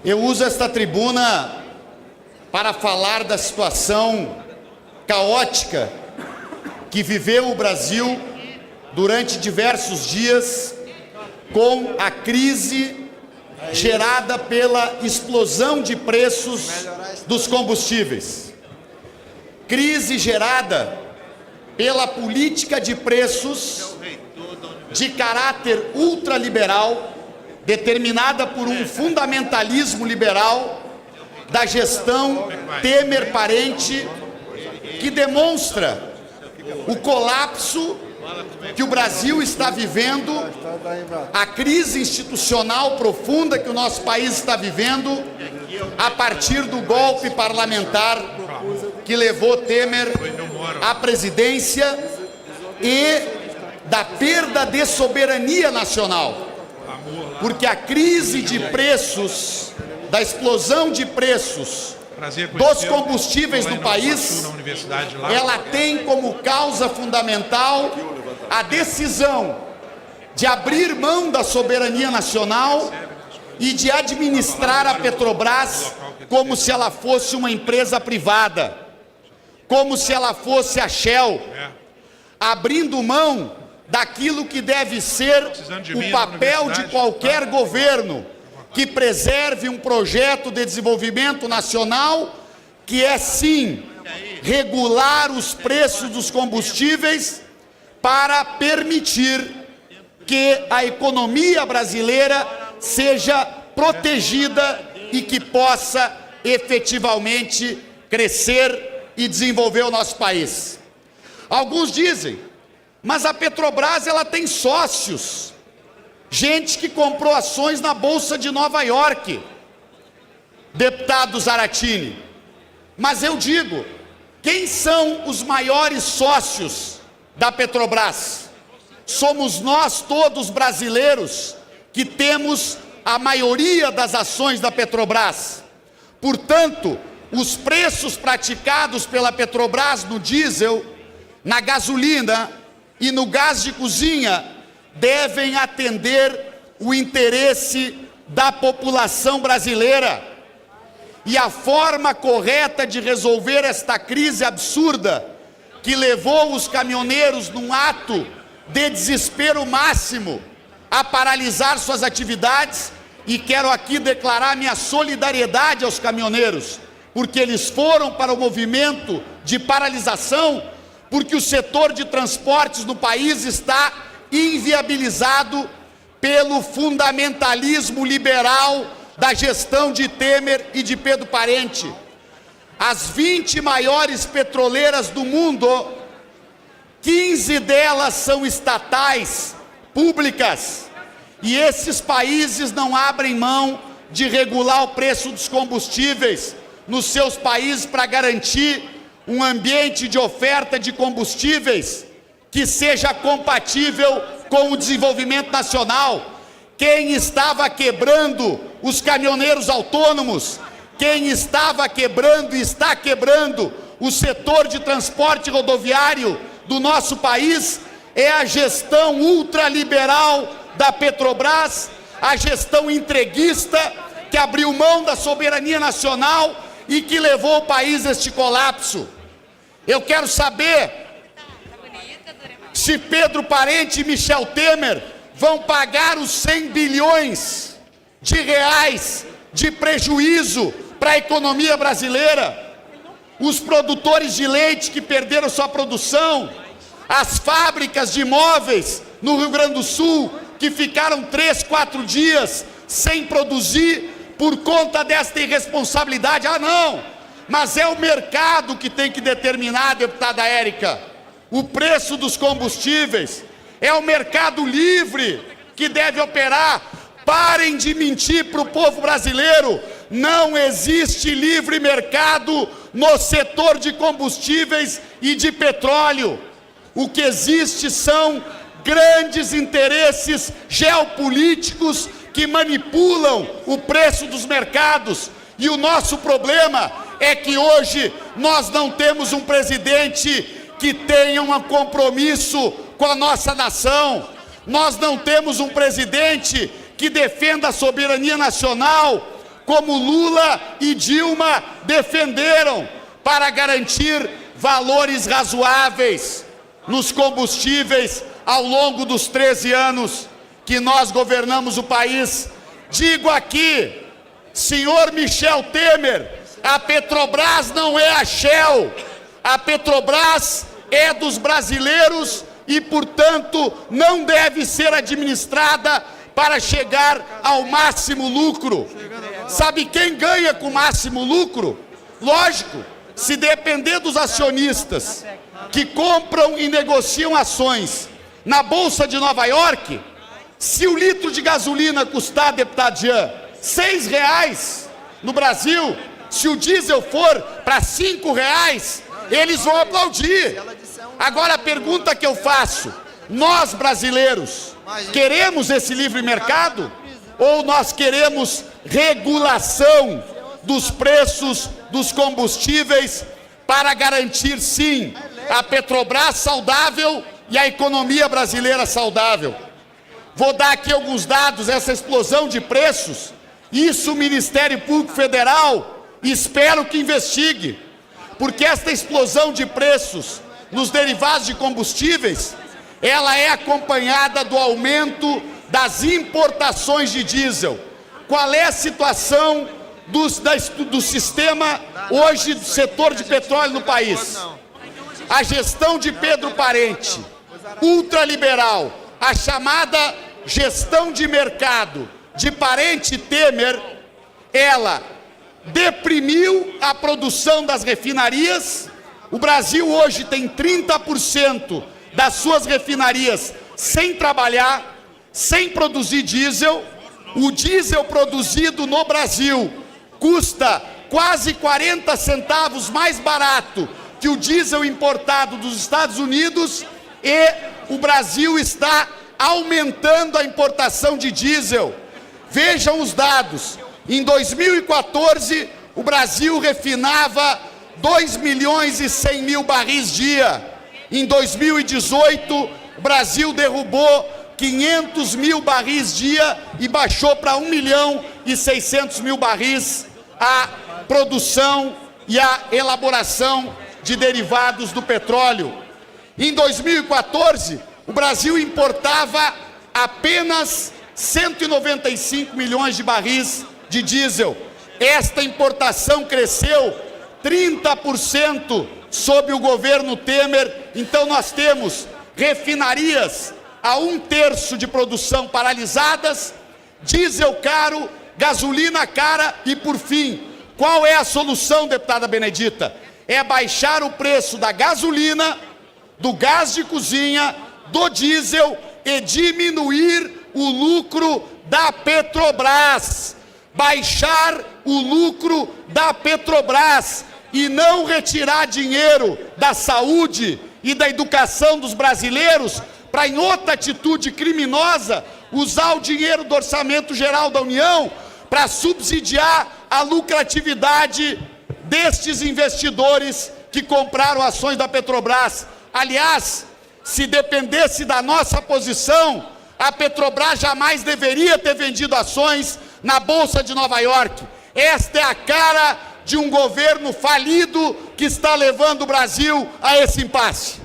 Eu uso esta tribuna para falar da situação caótica que viveu o Brasil durante diversos dias com a crise gerada pela explosão de preços dos combustíveis. Crise gerada pela política de preços de caráter ultraliberal, determinada por um fundamentalismo liberal da gestão Temer Parente, que demonstra o colapso que o Brasil está vivendo, a crise institucional profunda que o nosso país está vivendo, a partir do golpe parlamentar que levou Temer à presidência e da perda de soberania nacional. Porque a crise de preços, da explosão de preços dos combustíveis no país, ela tem como causa fundamental a decisão de abrir mão da soberania nacional e de administrar a Petrobras como se ela fosse uma empresa privada, como se ela fosse a Shell, abrindo mão daquilo que deve ser o papel de qualquer governo que preserve um projeto de desenvolvimento nacional, que é sim regular os preços dos combustíveis para permitir que a economia brasileira seja protegida e que possa efetivamente crescer e desenvolver o nosso país. Alguns dizem, mas a Petrobras ela tem sócios, gente que comprou ações na Bolsa de Nova York, deputado Zaratini. Mas eu digo, quem são os maiores sócios da Petrobras? Somos nós todos brasileiros que temos a maioria das ações da Petrobras. Portanto, os preços praticados pela Petrobras no diesel, na gasolina e no gás de cozinha devem atender o interesse da população brasileira. E a forma correta de resolver esta crise absurda que levou os caminhoneiros num ato de desespero máximo a paralisar suas atividades, e quero aqui declarar minha solidariedade aos caminhoneiros, porque eles foram para o movimento de paralisação, porque o setor de transportes no país está inviabilizado pelo fundamentalismo liberal da gestão de Temer e de Pedro Parente. As 20 maiores petroleiras do mundo, 15 delas são estatais, públicas, e esses países não abrem mão de regular o preço dos combustíveis nos seus países para garantir um ambiente de oferta de combustíveis que seja compatível com o desenvolvimento nacional. Quem estava quebrando os caminhoneiros autônomos, quem estava quebrando e está quebrando o setor de transporte rodoviário do nosso país é a gestão ultraliberal da Petrobras, a gestão entreguista que abriu mão da soberania nacional e que levou o país a este colapso. Eu quero saber se Pedro Parente e Michel Temer vão pagar os 100 bilhões de reais de prejuízo para a economia brasileira, os produtores de leite que perderam sua produção, as fábricas de imóveis no Rio Grande do Sul que ficaram 3, 4 dias sem produzir por conta desta irresponsabilidade. Ah, não, mas é o mercado que tem que determinar, deputada Érica, o preço dos combustíveis. É o mercado livre que deve operar. Parem de mentir para o povo brasileiro. Não existe livre mercado no setor de combustíveis e de petróleo. O que existe são grandes interesses geopolíticos que manipulam o preço dos mercados. E o nosso problema é que hoje nós não temos um presidente que tenha um compromisso com a nossa nação. Nós não temos um presidente que defenda a soberania nacional como Lula e Dilma defenderam, para garantir valores razoáveis nos combustíveis ao longo dos 13 anos que nós governamos o país. Digo aqui, senhor Michel Temer, a Petrobras não é a Shell, a Petrobras é dos brasileiros e, portanto, não deve ser administrada para chegar ao máximo lucro. Sabe quem ganha com o máximo lucro? Lógico, se depender dos acionistas que compram e negociam ações na Bolsa de Nova York, se o litro de gasolina custar, deputado Jean, R$6 no Brasil, se o diesel for para R$5, eles vão aplaudir. Agora a pergunta que eu faço, nós brasileiros queremos esse livre mercado ou nós queremos regulação dos preços dos combustíveis para garantir, sim, a Petrobras saudável e a economia brasileira saudável? Vou dar aqui alguns dados, essa explosão de preços, isso o Ministério Público Federal espero que investigue, porque esta explosão de preços nos derivados de combustíveis, ela é acompanhada do aumento das importações de diesel. Qual é a situação do sistema hoje do setor de petróleo no país? A gestão de Pedro Parente, ultraliberal, a chamada gestão de mercado de Parente Temer, ela deprimiu a produção das refinarias. O Brasil hoje tem 30% das suas refinarias sem trabalhar, sem produzir diesel. O diesel produzido no Brasil custa quase 40 centavos mais barato que o diesel importado dos Estados Unidos, e o Brasil está aumentando a importação de diesel. Vejam os dados. Em 2014, o Brasil refinava 2.100.000 barris dia. Em 2018, o Brasil derrubou 500.000 barris dia e baixou para 1.600.000 barris a produção e a elaboração de derivados do petróleo. Em 2014, o Brasil importava apenas 195 milhões de barris de diesel. Esta importação cresceu 30% sob o governo Temer. Então nós temos refinarias a 1/3 de produção paralisadas, diesel caro, gasolina cara e, por fim, qual é a solução, deputada Benedita? É baixar o preço da gasolina, do gás de cozinha, do diesel e diminuir o lucro da Petrobras. Baixar o lucro da Petrobras e não retirar dinheiro da saúde e da educação dos brasileiros para, em outra atitude criminosa, usar o dinheiro do Orçamento Geral da União para subsidiar a lucratividade destes investidores que compraram ações da Petrobras. Aliás, se dependesse da nossa posição, a Petrobras jamais deveria ter vendido ações na Bolsa de Nova York. Esta é a cara de um governo falido que está levando o Brasil a esse impasse.